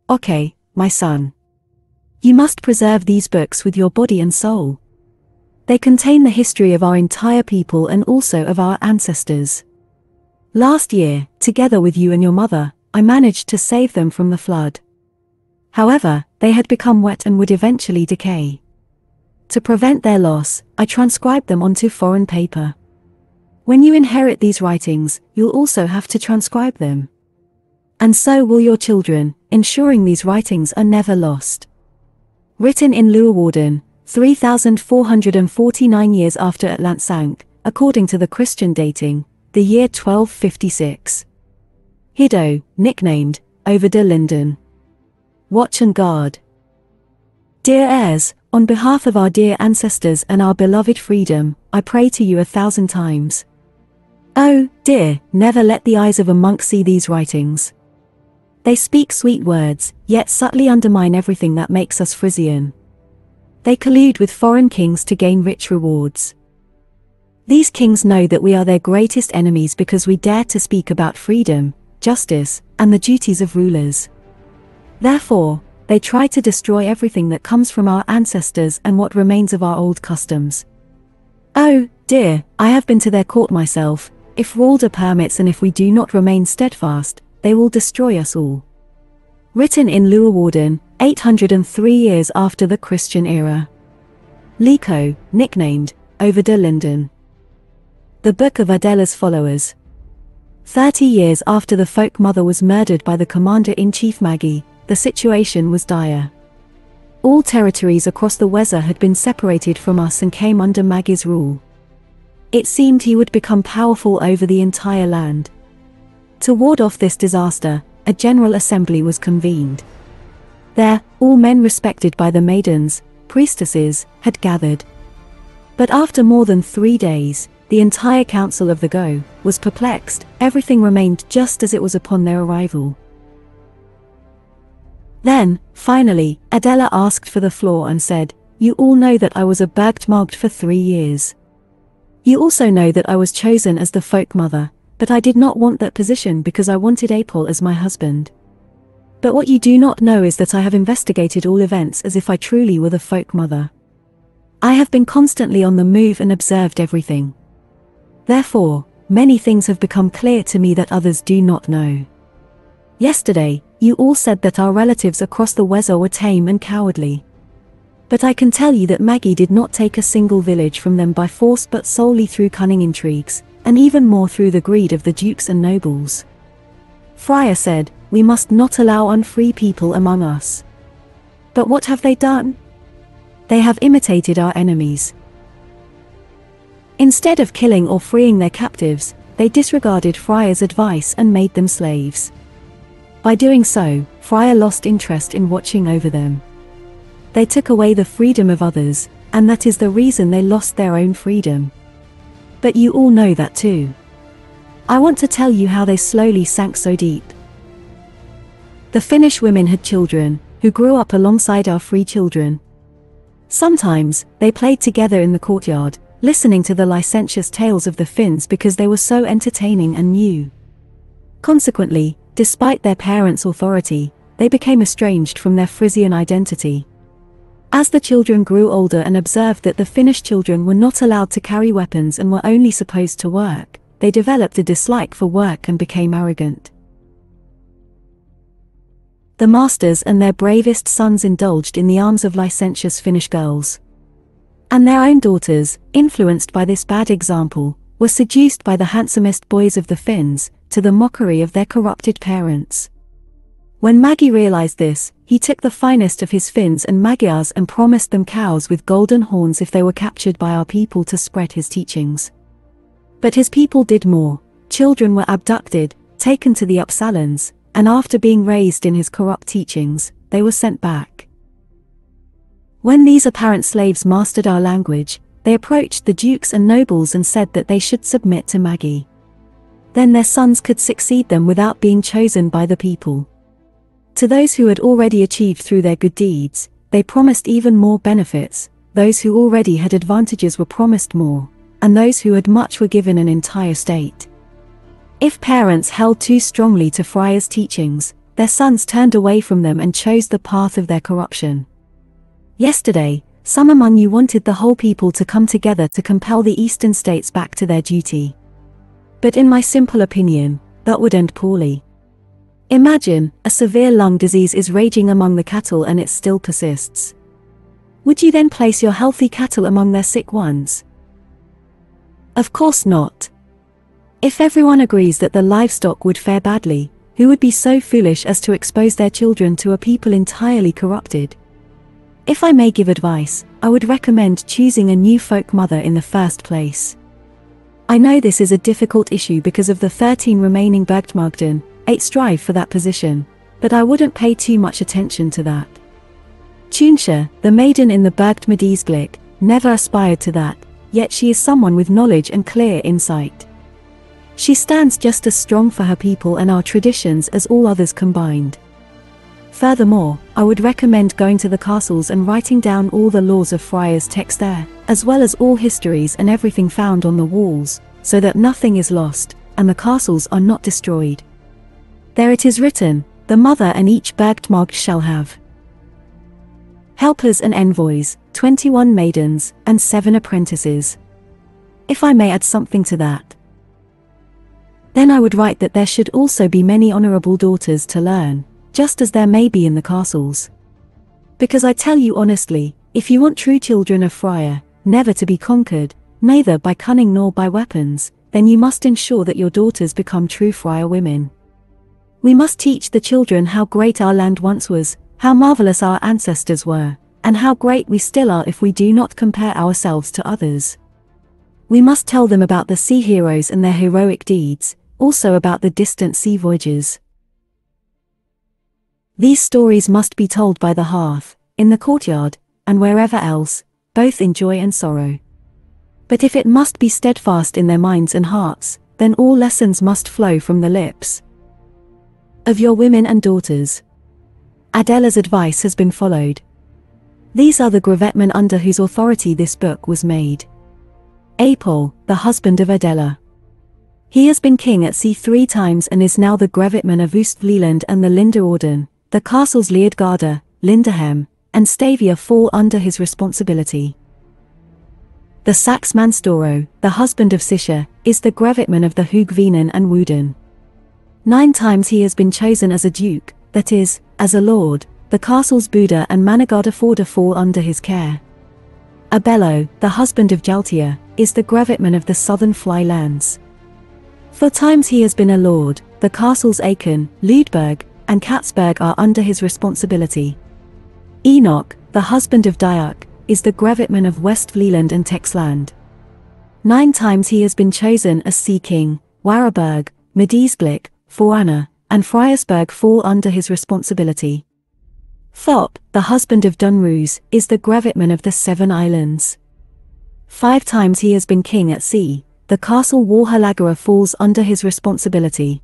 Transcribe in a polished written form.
Okay, my son. You must preserve these books with your body and soul. They contain the history of our entire people and also of our ancestors. Last year, together with you and your mother, I managed to save them from the flood. However, they had become wet and would eventually decay. To prevent their loss, I transcribed them onto foreign paper. When you inherit these writings, you'll also have to transcribe them. And so will your children, ensuring these writings are never lost. Written in Leeuwarden, 3,449 years after Atlant sank, according to the Christian dating, the year 1256. Hiddo, nicknamed OERA Linda. Watch and guard. Dear heirs, on behalf of our dear ancestors and our beloved freedom, I pray to you 1,000 times. Oh, dear, never let the eyes of a monk see these writings. They speak sweet words, yet subtly undermine everything that makes us Frisian. They collude with foreign kings to gain rich rewards. These kings know that we are their greatest enemies because we dare to speak about freedom, justice, and the duties of rulers. Therefore, they try to destroy everything that comes from our ancestors and what remains of our old customs. Oh, dear, I have been to their court myself. If Ralda permits and if we do not remain steadfast, they will destroy us all. Written in Leeuwarden, 803 years after the Christian era. Lico, nicknamed OERA Linda. The Book of Adela's followers. 30 years after the folk mother was murdered by the commander-in-chief Maggie, the situation was dire. All territories across the Weser had been separated from us and came under Maggie's rule. It seemed he would become powerful over the entire land. To ward off this disaster, a general assembly was convened. There, all men respected by the maidens, priestesses, had gathered. But after more than 3 days, the entire council of the Go was perplexed. Everything remained just as it was upon their arrival. Then, finally, Adela asked for the floor and said, "You all know that I was a Bergtmagd for 3 years. You also know that I was chosen as the folk mother, but I did not want that position because I wanted Apol as my husband. But what you do not know is that I have investigated all events as if I truly were the folk mother. I have been constantly on the move and observed everything. Therefore, many things have become clear to me that others do not know. Yesterday, you all said that our relatives across the Weser were tame and cowardly. But I can tell you that Maggie did not take a single village from them by force but solely through cunning intrigues, and even more through the greed of the dukes and nobles. Friar said, we must not allow unfree people among us. But what have they done? They have imitated our enemies. Instead of killing or freeing their captives, they disregarded Friar's advice and made them slaves. By doing so, Friar lost interest in watching over them. They took away the freedom of others, and that is the reason they lost their own freedom. But you all know that too. I want to tell you how they slowly sank so deep. The Finnish women had children, who grew up alongside our free children. Sometimes, they played together in the courtyard, listening to the licentious tales of the Finns because they were so entertaining and new. Consequently, despite their parents' authority, they became estranged from their Frisian identity. As the children grew older and observed that the Finnish children were not allowed to carry weapons and were only supposed to work, they developed a dislike for work and became arrogant. The masters and their bravest sons indulged in the arms of licentious Finnish girls. And their own daughters, influenced by this bad example, were seduced by the handsomest boys of the Finns, to the mockery of their corrupted parents. When Maggie realized this, he took the finest of his Finns and Magyars and promised them cows with golden horns if they were captured by our people to spread his teachings. But his people did more. Children were abducted, taken to the Uppsalans, and after being raised in his corrupt teachings, they were sent back. When these apparent slaves mastered our language, they approached the dukes and nobles and said that they should submit to Maggie. Then their sons could succeed them without being chosen by the people. To those who had already achieved through their good deeds, they promised even more benefits. Those who already had advantages were promised more, and those who had much were given an entire state. If parents held too strongly to Friar's teachings, their sons turned away from them and chose the path of their corruption. Yesterday, some among you wanted the whole people to come together to compel the eastern states back to their duty. But in my simple opinion, that would end poorly. Imagine, a severe lung disease is raging among the cattle and it still persists. Would you then place your healthy cattle among their sick ones? Of course not. If everyone agrees that the livestock would fare badly, who would be so foolish as to expose their children to a people entirely corrupted? If I may give advice, I would recommend choosing a new folk mother in the first place. I know this is a difficult issue because of the 13 remaining Bergtmagden, 8 strive for that position, but I wouldn't pay too much attention to that. Tunsha, the maiden in the Bergtmagdsblick, never aspired to that, yet she is someone with knowledge and clear insight. She stands just as strong for her people and our traditions as all others combined. Furthermore, I would recommend going to the castles and writing down all the laws of friars' text there, as well as all histories and everything found on the walls, so that nothing is lost, and the castles are not destroyed. There it is written, the mother and each Bergtmagd shall have helpers and envoys, 21 maidens, and 7 apprentices. If I may add something to that, then I would write that there should also be many honorable daughters to learn, just as there may be in the castles. Because I tell you honestly, if you want true children of Friar, never to be conquered, neither by cunning nor by weapons, then you must ensure that your daughters become true Friar women. We must teach the children how great our land once was, how marvelous our ancestors were, and how great we still are if we do not compare ourselves to others. We must tell them about the sea heroes and their heroic deeds, also about the distant sea voyages. These stories must be told by the hearth, in the courtyard, and wherever else, both in joy and sorrow. But if it must be steadfast in their minds and hearts, then all lessons must flow from the lips of your women and daughters. Adela's advice has been followed. These are the Gravetmen under whose authority this book was made. Apol, the husband of Adela. He has been king at sea 3 times and is now the Gravetman of Friesland, and the Linda-orden. The castles Liedgarda, Linderhem, and Stavia fall under his responsibility. The Sax-Manstoro, the husband of Sisha, is the Gravetman of the Hoogvenen and Woeden. 9 times he has been chosen as a duke, that is, as a lord. The castles Buda and Manigardaforda fall under his care. Abello, the husband of Jaltia, is the Gravetman of the southern Fly lands. 4 times he has been a lord. The castles Aachen, Ludberg, and Katzberg are under his responsibility. Enoch, the husband of Diarc, is the Gravetman of West-Vleeland and Texland. 9 times he has been chosen as sea king. Warraberg, Medisblick, Foana, and Friersberg fall under his responsibility. Thop, the husband of Dunroos, is the Gravetman of the 7 islands. 5 times he has been king at sea. The castle Walhalagara falls under his responsibility.